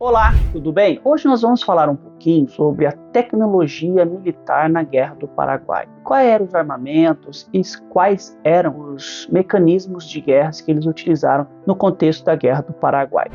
Olá, tudo bem? Hoje nós vamos falar um pouquinho sobre a tecnologia militar na Guerra do Paraguai. Quais eram os armamentos e quais eram os mecanismos de guerra que eles utilizaram no contexto da Guerra do Paraguai.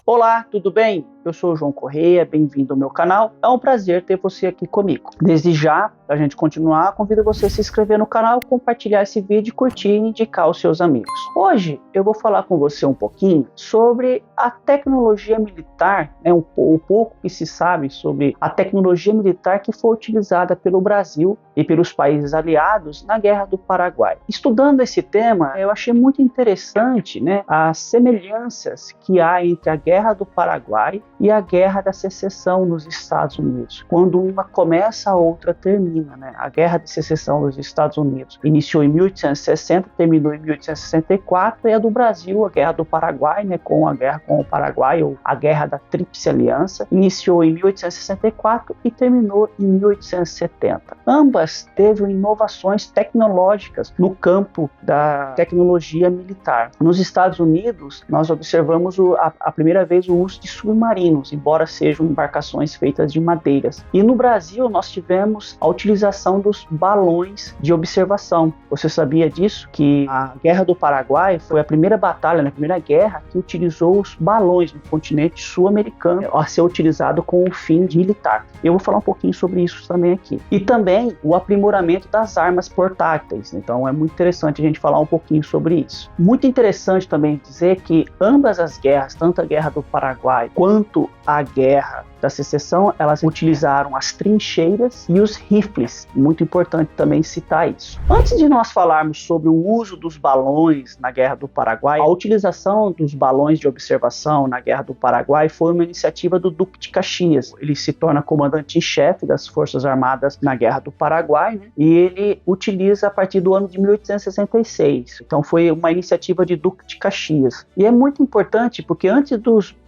Olá, tudo bem? Eu sou o João Correia, bem-vindo ao meu canal. É um prazer ter você aqui comigo. Desde já, para a gente continuar, convido você a se inscrever no canal, compartilhar esse vídeo, curtir e indicar aos seus amigos. Hoje eu vou falar com você um pouquinho sobre a tecnologia militar, o pouco que se sabe sobre a tecnologia militar que foi utilizada pelo Brasil e pelos países aliados na Guerra do Paraguai. Estudando esse tema, eu achei muito interessante, as semelhanças que há entre a Guerra do Paraguai e a Guerra da Secessão nos Estados Unidos. Quando uma começa, a outra termina. A Guerra de Secessão dos Estados Unidos iniciou em 1860, terminou em 1864, e a do Brasil, a Guerra do Paraguai, com a guerra com o Paraguai, ou a Guerra da Tríplice Aliança, iniciou em 1864 e terminou em 1870. Ambas teve inovações tecnológicas no campo da tecnologia militar. Nos Estados Unidos, nós observamos a primeira vez o uso de submarinos, embora sejam embarcações feitas de madeiras. E no Brasil, nós tivemos a utilização dos balões de observação. Você sabia disso? Que a Guerra do Paraguai foi a primeira batalha, a primeira guerra que utilizou os balões no continente sul-americano a ser utilizado com o fim militar. Eu vou falar um pouquinho sobre isso também aqui. E também o aprimoramento das armas portáteis. Então é muito interessante a gente falar um pouquinho sobre isso. Muito interessante também dizer que ambas as guerras, tanto a Guerra do Paraguai quanto a Guerra da Secessão, elas utilizaram as trincheiras e os rifles. Muito importante também citar isso. Antes de nós falarmos sobre o uso dos balões na Guerra do Paraguai, a utilização dos balões de observação na Guerra do Paraguai foi uma iniciativa do Duque de Caxias. Ele se torna comandante em chefe das Forças Armadas na Guerra do Paraguai, e ele utiliza a partir do ano de 1866. Então foi uma iniciativa de Duque de Caxias. E é muito importante porque antes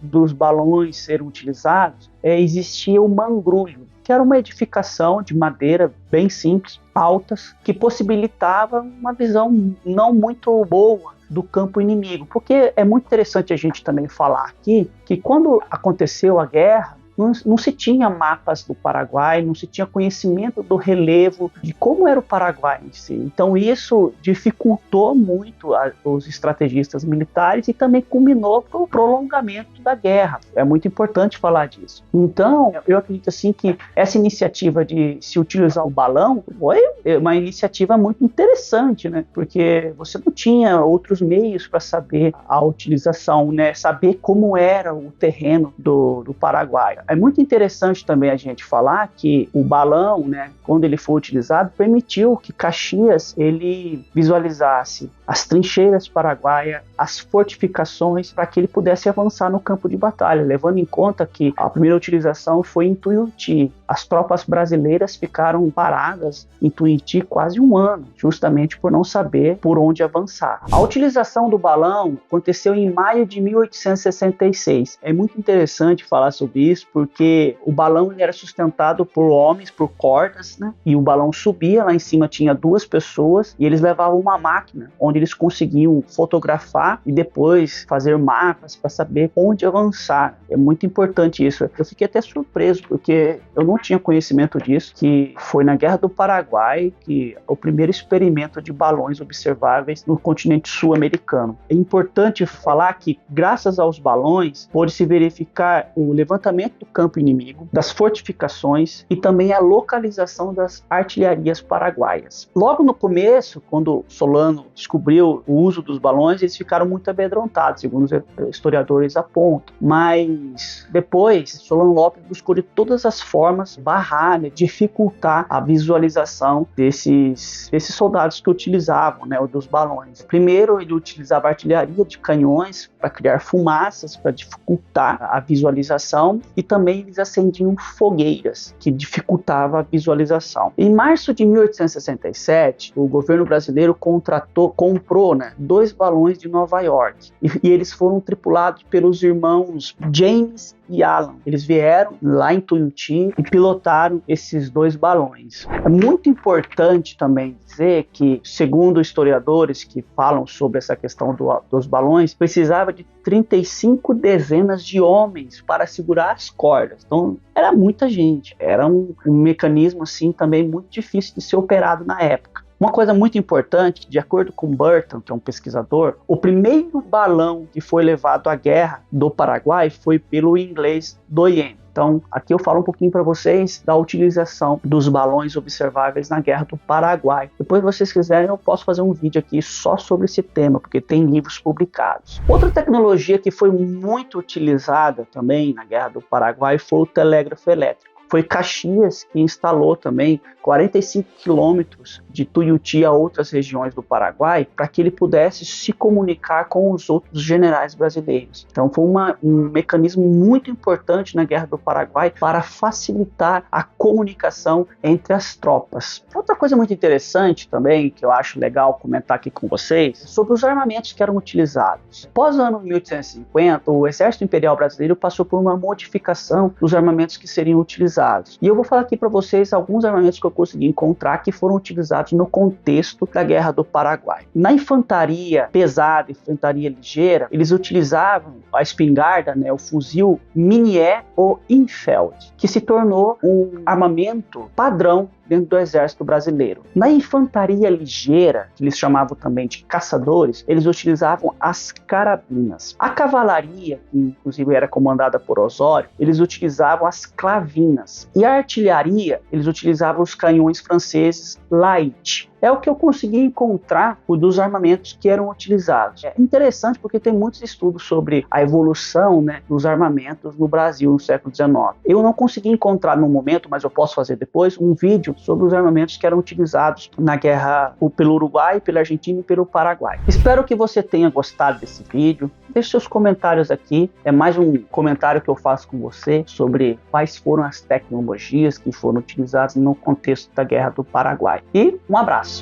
dos balões serem utilizados, existia o mangrulho, que era uma edificação de madeira bem simples, altas, que possibilitava uma visão não muito boa do campo inimigo. Porque é muito interessante a gente também falar aqui que quando aconteceu a guerra, não se tinha mapas do Paraguai, não se tinha conhecimento do relevo, de como era o Paraguai em si. Então isso dificultou muito os estrategistas militares e também culminou para o prolongamento da guerra. É muito importante falar disso. Então, eu acredito assim que essa iniciativa de se utilizar o balão foi uma iniciativa muito interessante, porque você não tinha outros meios para saber a utilização, saber como era o terreno do Paraguai. É muito interessante também a gente falar que o balão, quando ele foi utilizado, permitiu que Caxias ele visualizasse as trincheiras paraguaias, as fortificações, para que ele pudesse avançar no campo de batalha, levando em conta que a primeira utilização foi em Tuiuti. As tropas brasileiras ficaram paradas em Tuiuti quase um ano, justamente por não saber por onde avançar. A utilização do balão aconteceu em maio de 1866. É muito interessante falar sobre isso, porque o balão ele era sustentado por homens, por cordas, e o balão subia, lá em cima tinha duas pessoas, e eles levavam uma máquina, onde eles conseguiam fotografar e depois fazer mapas para saber onde avançar. É muito importante isso. Eu fiquei até surpreso, porque eu não tinha conhecimento disso, que foi na Guerra do Paraguai que o primeiro experimento de balões observáveis no continente sul-americano. É importante falar que, graças aos balões, pôde-se verificar o levantamento do campo inimigo, das fortificações e também a localização das artilharias paraguaias. Logo no começo, quando Solano descobriu o uso dos balões, eles ficaram muito amedrontados, segundo os historiadores apontam. Mas depois, Solano Lopes buscou de todas as formas barrar, dificultar a visualização desses soldados que utilizavam, dos balões. Primeiro, ele utilizava artilharia de canhões para criar fumaças, para dificultar a visualização, e também eles acendiam fogueiras, que dificultava a visualização. Em março de 1867, o governo brasileiro convocou comprou, né, 2 balões de Nova York e eles foram tripulados pelos irmãos James e Alan. Eles vieram lá em Tuiuti e pilotaram esses 2 balões. É muito importante também dizer que, segundo historiadores que falam sobre essa questão dos balões, precisava de 35 dezenas de homens para segurar as cordas. Então, era muita gente. Era um mecanismo assim também muito difícil de ser operado na época. Uma coisa muito importante, de acordo com Burton, que é um pesquisador, o primeiro balão que foi levado à guerra do Paraguai foi pelo inglês Doyen. Então, aqui eu falo um pouquinho para vocês da utilização dos balões observáveis na Guerra do Paraguai. Depois, se vocês quiserem, eu posso fazer um vídeo aqui só sobre esse tema, porque tem livros publicados. Outra tecnologia que foi muito utilizada também na Guerra do Paraguai foi o telégrafo elétrico. Foi Caxias que instalou também 45 quilômetros de Tuiuti a outras regiões do Paraguai para que ele pudesse se comunicar com os outros generais brasileiros. Então foi um mecanismo muito importante na Guerra do Paraguai para facilitar a comunicação entre as tropas. Outra coisa muito interessante também, que eu acho legal comentar aqui com vocês, é sobre os armamentos que eram utilizados. Após o ano 1850, o Exército Imperial Brasileiro passou por uma modificação dos armamentos que seriam utilizados. E eu vou falar aqui para vocês alguns armamentos que eu consegui encontrar que foram utilizados no contexto da Guerra do Paraguai. Na infantaria pesada, infantaria ligeira, eles utilizavam a espingarda, né, o fuzil Minié ou Infeld, que se tornou um armamento padrão dentro do exército brasileiro. Na infantaria ligeira, que eles chamavam também de caçadores, eles utilizavam as carabinas. A cavalaria, que inclusive era comandada por Osório, eles utilizavam as clavinas. E a artilharia, eles utilizavam os canhões franceses Light. É o que eu consegui encontrar dos armamentos que eram utilizados. É interessante porque tem muitos estudos sobre a evolução, né, dos armamentos no Brasil no século XIX. Eu não consegui encontrar no momento, mas eu posso fazer depois, um vídeo sobre os armamentos que eram utilizados na guerra pelo Uruguai, pela Argentina e pelo Paraguai. Espero que você tenha gostado desse vídeo. Deixe seus comentários aqui. É mais um comentário que eu faço com você sobre quais foram as tecnologias que foram utilizadas no contexto da Guerra do Paraguai. E um abraço!